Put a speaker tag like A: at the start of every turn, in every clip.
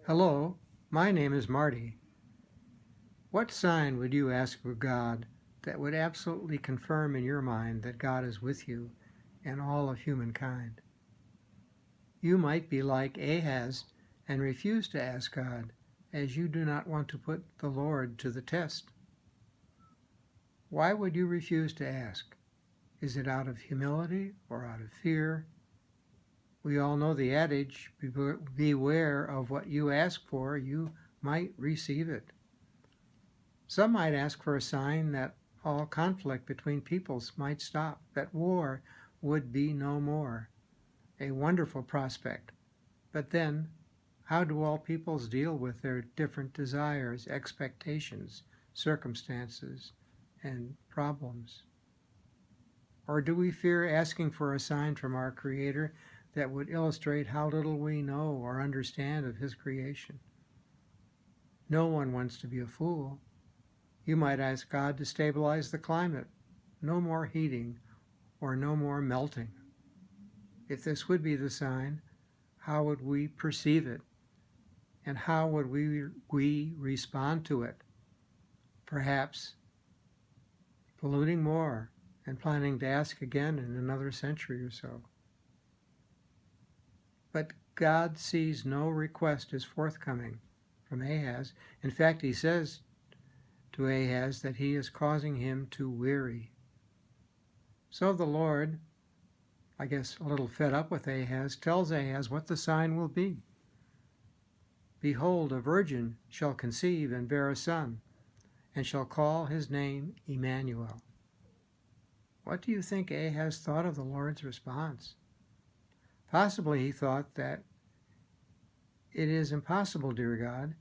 A: Hello, my name is Marty. What sign would you ask of God that would absolutely confirm in your mind that God is with you and all of humankind? You might be like Ahaz and refuse to ask God, as you do not want to put the Lord to the test. Why would you refuse to ask? Is it out of humility or out of fear? We all know the adage, beware of what you ask for, you might receive it. Some might ask for a sign that all conflict between peoples might stop, that war would be no more. A wonderful prospect. But then, how do all peoples deal with their different desires, expectations, circumstances, and problems? Or do we fear asking for a sign from our Creator that would illustrate how little we know or understand of His creation? No one wants to be a fool. You might ask God to stabilize the climate, no more heating or no more melting. If this would be the sign, how would we perceive it? And how would we respond to it? Perhaps polluting more and planning to ask again in another century or so. But God sees no request as forthcoming from Ahaz. In fact, he says to Ahaz that he is causing him to weary. So the Lord, I guess a little fed up with Ahaz, tells Ahaz what the sign will be. Behold, a virgin shall conceive and bear a son, and shall call his name Emmanuel. What do you think Ahaz thought of the Lord's response? Possibly he thought that it is impossible, dear God.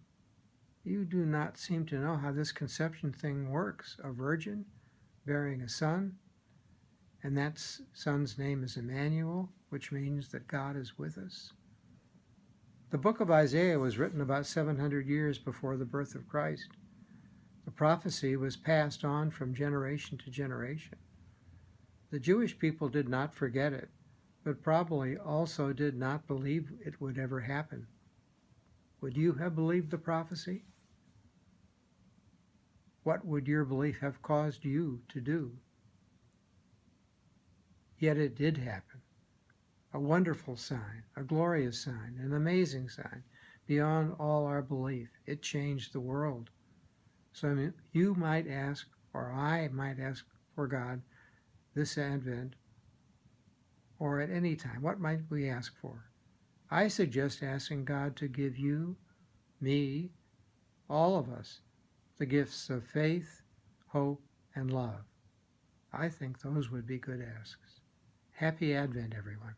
A: You do not seem to know how this conception thing works. A virgin bearing a son, and that son's name is Emmanuel, which means that God is with us. The book of Isaiah was written about 700 years before the birth of Christ. The prophecy was passed on from generation to generation. The Jewish people did not forget it, but probably also did not believe it would ever happen. Would you have believed the prophecy? What would your belief have caused you to do? Yet it did happen. A wonderful sign, a glorious sign, an amazing sign, beyond all our belief. It changed the world. So you might ask, or I might ask for God this Advent, or at any time, what might we ask for? I suggest asking God to give you, me, all of us, the gifts of faith, hope, and love. I think those would be good asks. Happy Advent, everyone.